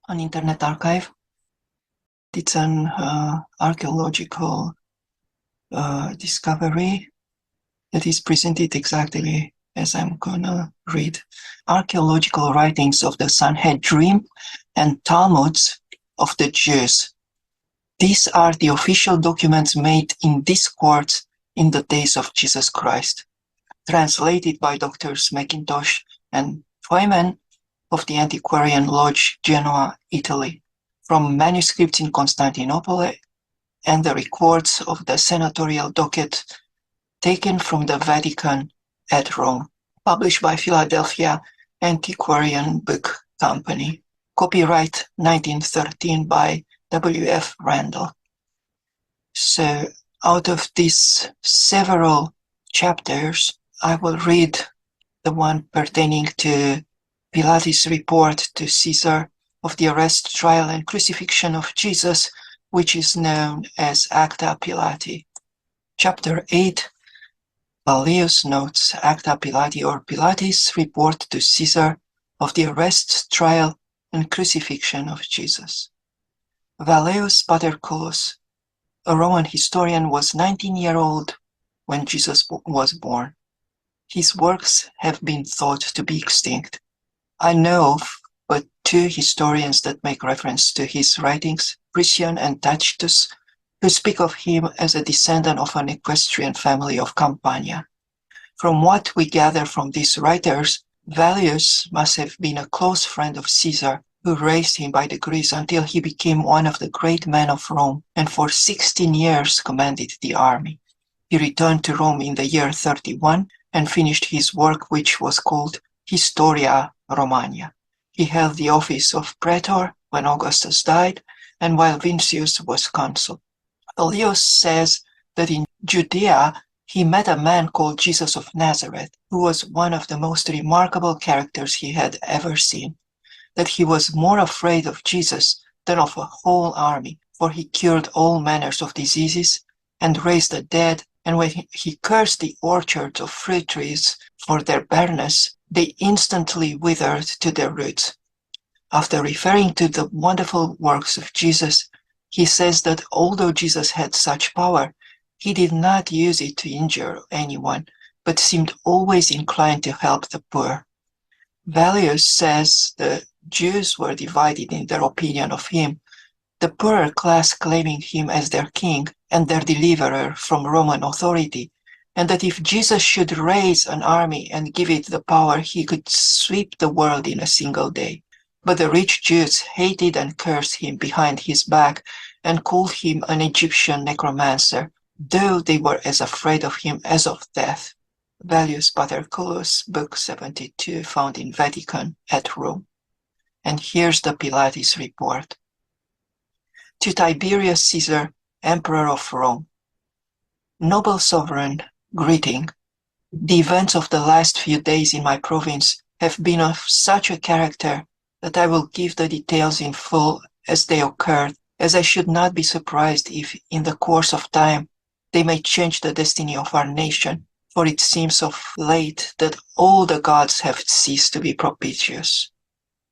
an internet archive. It's an archaeological discovery that is presented exactly as I'm gonna read. Archaeological writings of the Sanhedrin and Talmuds of the Jews. These are the official documents made in this court in the days of Jesus Christ, translated by Doctors Mackintosh and Twyman of the Antiquarian Lodge, Genoa, Italy, from manuscripts in Constantinople and the records of the senatorial docket taken from the Vatican at Rome, published by Philadelphia Antiquarian Book Company. Copyright 1913 by W.F. Randall. So out of these several chapters, I will read the one pertaining to Pilate's report to Caesar of the arrest, trial, and crucifixion of Jesus, which is known as Acta Pilati. Chapter 8, Vallius notes Acta Pilati or Pilate's report to Caesar of the arrest, trial, and crucifixion of Jesus. Vallius Paterculus, a Roman historian, was 19-year-old when Jesus was born. His works have been thought to be extinct. I know of but two historians that make reference to his writings, Priscian and Tacitus, who speak of him as a descendant of an equestrian family of Campania. From what we gather from these writers, Vallius must have been a close friend of Caesar, who raised him by degrees until he became one of the great men of Rome, and for 16 years commanded the army. He returned to Rome in the year 31 and finished his work, which was called Historia Romana. He held the office of praetor when Augustus died and while Vincius was consul. Vallius says that in Judea he met a man called Jesus of Nazareth, who was one of the most remarkable characters he had ever seen, that he was more afraid of Jesus than of a whole army, for he cured all manners of diseases and raised the dead, and when he cursed the orchards of fruit trees for their barrenness, they instantly withered to their roots. After referring to the wonderful works of Jesus, he says that although Jesus had such power, he did not use it to injure anyone, but seemed always inclined to help the poor. Vallius says the Jews were divided in their opinion of him, the poorer class claiming him as their king and their deliverer from Roman authority, and that if Jesus should raise an army and give it the power, he could sweep the world in a single day. But the rich Jews hated and cursed him behind his back and called him an Egyptian necromancer, though they were as afraid of him as of death. Vallius Paterculus, Book 72, found in Vatican at Rome. And here's the Pilates report. To Tiberius Caesar, Emperor of Rome. Noble sovereign, greeting. The events of the last few days in my province have been of such a character that I will give the details in full as they occurred, as I should not be surprised if, in the course of time, they may change the destiny of our nation, for it seems of late that all the gods have ceased to be propitious.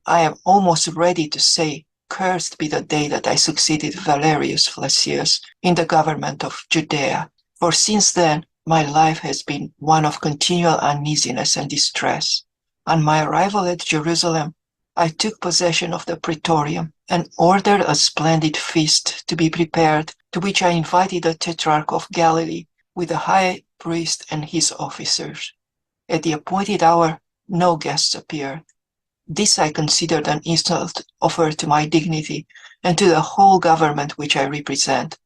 I am almost ready to say, cursed be the day that I succeeded Valerius Flacius in the government of Judea, for since then my life has been one of continual uneasiness and distress. On my arrival at Jerusalem, I took possession of the praetorium and ordered a splendid feast to be prepared, to which I invited the Tetrarch of Galilee with the high priest and his officers. At the appointed hour, no guests appeared. This I considered an insult offered to my dignity and to the whole government which I represent.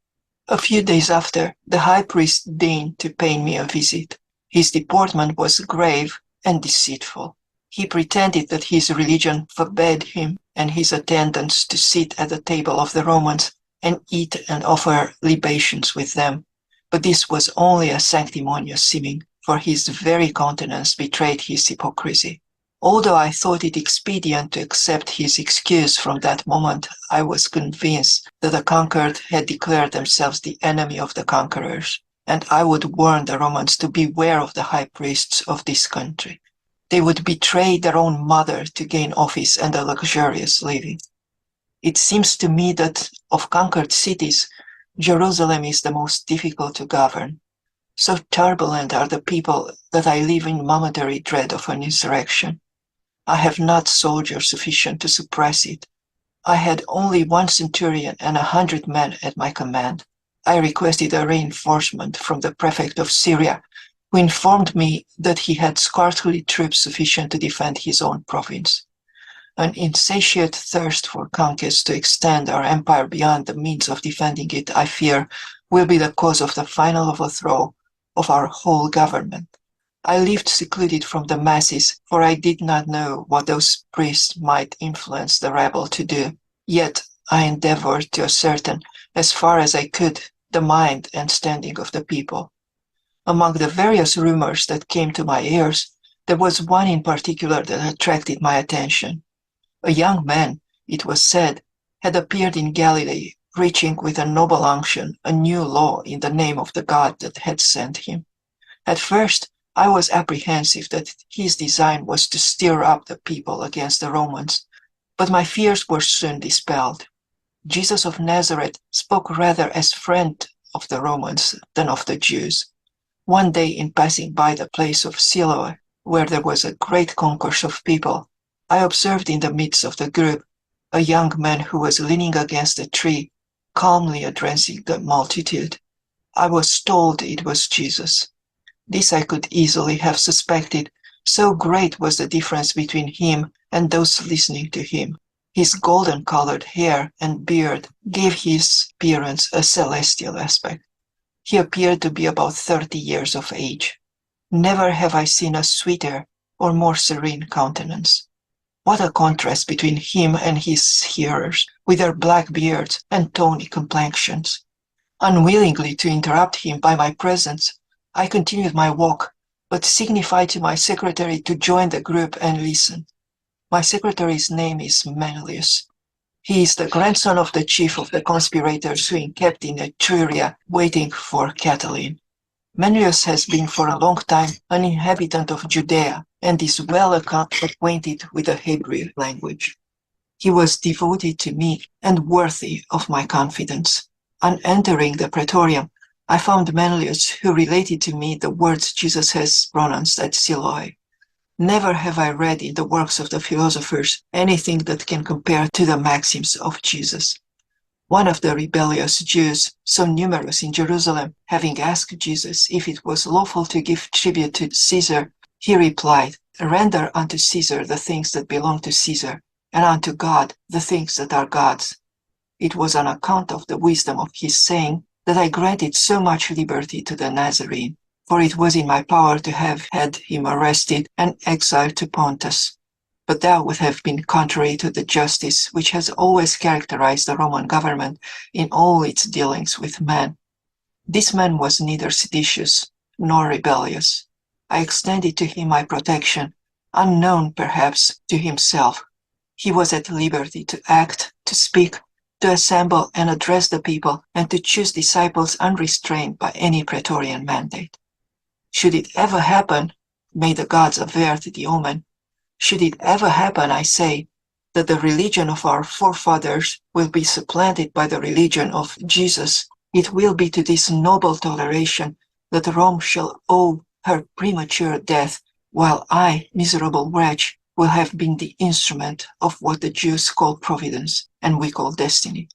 A few days after, the high priest deigned to pay me a visit. His deportment was grave and deceitful. He pretended that his religion forbade him and his attendants to sit at the table of the Romans and eat and offer libations with them. But this was only a sanctimonious seeming, for his very countenance betrayed his hypocrisy. Although I thought it expedient to accept his excuse from that moment, I was convinced that the conquered had declared themselves the enemy of the conquerors, and I would warn the Romans to beware of the high priests of this country. They would betray their own mother to gain office and a luxurious living. It seems to me that of conquered cities, Jerusalem is the most difficult to govern. So turbulent are the people that I live in momentary dread of an insurrection. I have not soldiers sufficient to suppress it. I had only 1 centurion and 100 men at my command. I requested a reinforcement from the prefect of Syria, who informed me that he had scarcely troops sufficient to defend his own province. An insatiate thirst for conquest to extend our empire beyond the means of defending it, I fear, will be the cause of the final overthrow of our whole government. I lived secluded from the masses, for I did not know what those priests might influence the rabble to do. Yet I endeavored to ascertain, as far as I could, the mind and standing of the people. Among the various rumors that came to my ears, there was one in particular that attracted my attention. A young man, it was said, had appeared in Galilee, preaching with a noble unction a new law in the name of the God that had sent him. At first, I was apprehensive that his design was to stir up the people against the Romans, but my fears were soon dispelled. Jesus of Nazareth spoke rather as friend of the Romans than of the Jews. One day, in passing by the place of Siloam, where there was a great concourse of people, I observed in the midst of the group a young man who was leaning against a tree, calmly addressing the multitude. I was told it was Jesus. This I could easily have suspected, so great was the difference between him and those listening to him. His golden-colored hair and beard gave his appearance a celestial aspect. He appeared to be about 30 years of age. Never have I seen a sweeter or more serene countenance. What a contrast between him and his hearers, with their black beards and tawny complexions. Unwillingly to interrupt him by my presence, I continued my walk, but signified to my secretary to join the group and listen. My secretary's name is Manlius. He is the grandson of the chief of the conspirators who encamped in Etruria, waiting for Catiline. Manlius has been for a long time an inhabitant of Judea and is well acquainted with the Hebrew language. He was devoted to me and worthy of my confidence. On entering the praetorium, I found Manlius, who related to me the words Jesus has pronounced at Siloam. Never have I read in the works of the philosophers anything that can compare to the maxims of Jesus. One of the rebellious Jews, so numerous in Jerusalem, having asked Jesus if it was lawful to give tribute to Caesar, he replied, "Render unto Caesar the things that belong to Caesar, and unto God the things that are God's." It was on account of the wisdom of his saying that I granted so much liberty to the Nazarene, for it was in my power to have had him arrested and exiled to Pontus. But that would have been contrary to the justice which has always characterized the Roman government in all its dealings with men. This man was neither seditious nor rebellious. I extended to him my protection, unknown perhaps to himself. He was at liberty to act, to speak, to assemble and address the people, and to choose disciples unrestrained by any praetorian mandate. Should it ever happen, may the gods avert the omen, should it ever happen, I say, that the religion of our forefathers will be supplanted by the religion of Jesus, it will be to this noble toleration that Rome shall owe her premature death, while I, miserable wretch, will have been the instrument of what the Jews call providence and we call destiny.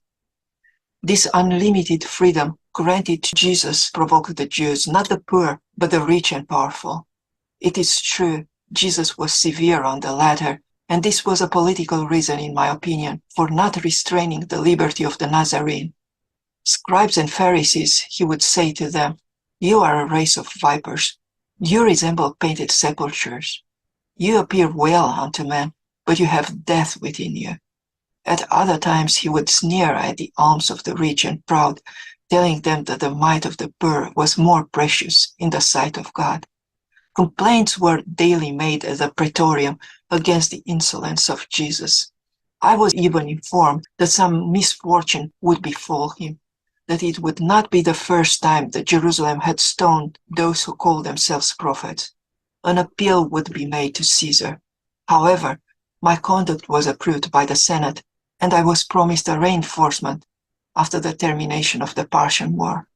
This unlimited freedom granted to Jesus provoked the Jews, not the poor, but the rich and powerful. It is true, Jesus was severe on the latter, and this was a political reason, in my opinion, for not restraining the liberty of the Nazarene. Scribes and Pharisees, he would say to them, "You are a race of vipers. You resemble painted sepulchres. You appear well unto men, but you have death within you." At other times he would sneer at the alms of the rich and proud, telling them that the mite of the poor was more precious in the sight of God. Complaints were daily made at the praetorium against the insolence of Jesus. I was even informed that some misfortune would befall him, that it would not be the first time that Jerusalem had stoned those who called themselves prophets. An appeal would be made to Caesar. However, my conduct was approved by the Senate, and I was promised a reinforcement after the termination of the Persian War.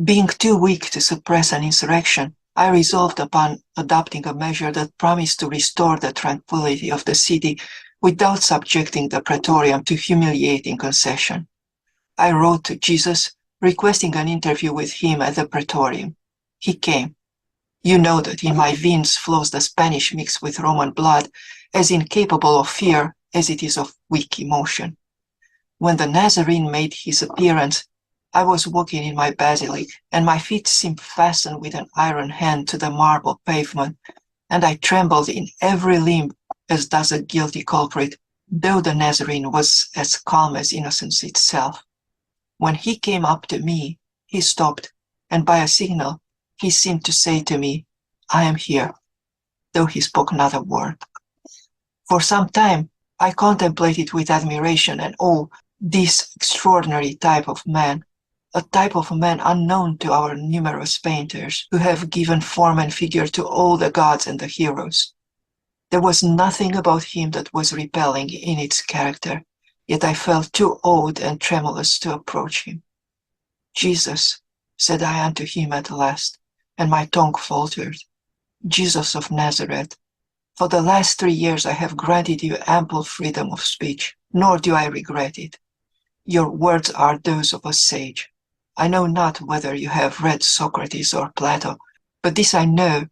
Being too weak to suppress an insurrection, I resolved upon adopting a measure that promised to restore the tranquility of the city without subjecting the praetorium to humiliating concession. I wrote to Jesus, requesting an interview with him at the praetorium. He came. You know that in my veins flows the Spanish mixed with Roman blood, as incapable of fear as it is of weak emotion. When the Nazarene made his appearance, I was walking in my basilic, and my feet seemed fastened with an iron hand to the marble pavement, and I trembled in every limb as does a guilty culprit, though the Nazarene was as calm as innocence itself. When he came up to me, he stopped, and by a signal, he seemed to say to me, I am here, though he spoke not a word. For some time, I contemplated with admiration and awe this extraordinary type of man, a type of man unknown to our numerous painters, who have given form and figure to all the gods and the heroes. There was nothing about him that was repelling in its character, yet I felt too awed and tremulous to approach him. Jesus, said I unto him at last, and my tongue faltered. Jesus of Nazareth, for the last 3 years I have granted you ample freedom of speech, nor do I regret it. Your words are those of a sage. I know not whether you have read Socrates or Plato, but this I know,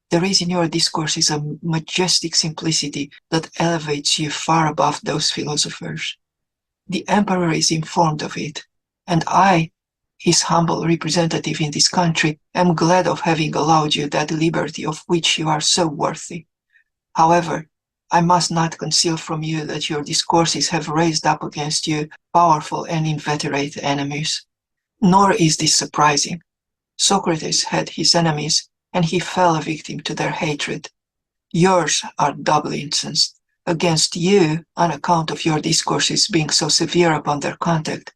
there is in your discourses a majestic simplicity that elevates you far above those philosophers. The emperor is informed of it, and I, his humble representative in this country, am glad of having allowed you that liberty of which you are so worthy. However, I must not conceal from you that your discourses have raised up against you powerful and inveterate enemies. Nor is this surprising. Socrates had his enemies, and he fell a victim to their hatred. Yours are doubly incensed against you on account of your discourses being so severe upon their conduct,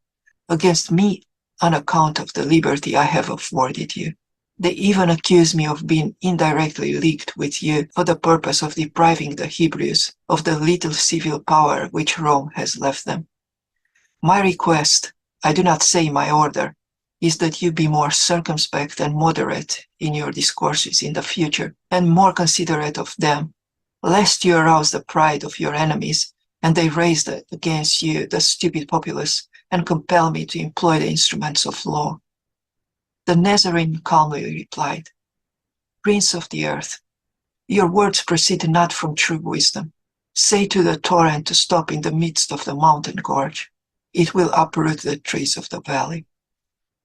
against me on account of the liberty I have afforded you. They even accuse me of being indirectly leagued with you for the purpose of depriving the Hebrews of the little civil power which Rome has left them. My request, I do not say my order, is that you be more circumspect and moderate in your discourses in the future, and more considerate of them, lest you arouse the pride of your enemies, and they raise against you the stupid populace, and compel me to employ the instruments of law. The Nazarene calmly replied, Prince of the earth, your words proceed not from true wisdom. Say to the torrent to stop in the midst of the mountain gorge. It will uproot the trees of the valley.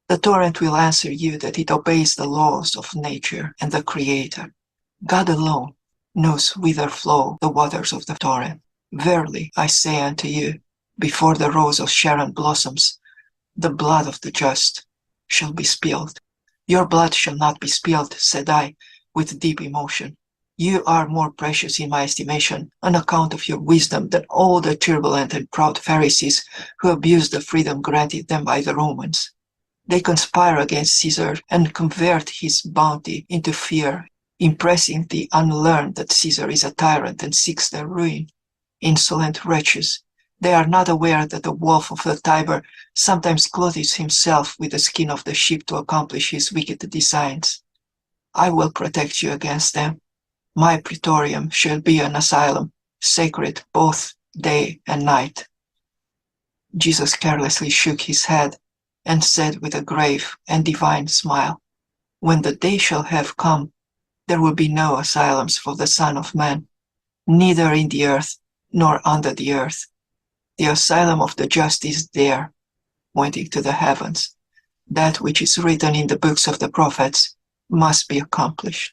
The torrent will answer you that it obeys the laws of nature and the Creator. God alone knows whither flow the waters of the torrent. Verily, I say unto you, before the rose of Sharon blossoms, the blood of the just shall be spilled. Your blood shall not be spilled, said I, with deep emotion. You are more precious in my estimation on account of your wisdom than all the turbulent and proud Pharisees who abused the freedom granted them by the Romans. They conspire against Caesar and convert his bounty into fear, impressing the unlearned that Caesar is a tyrant and seeks their ruin. Insolent wretches, they are not aware that the wolf of the Tiber sometimes clothes himself with the skin of the sheep to accomplish his wicked designs. I will protect you against them. My praetorium shall be an asylum, sacred both day and night. Jesus carelessly shook his head and said with a grave and divine smile, When the day shall have come, there will be no asylums for the Son of Man, neither in the earth nor under the earth. The asylum of the just is there, pointing to the heavens. That which is written in the books of the prophets must be accomplished.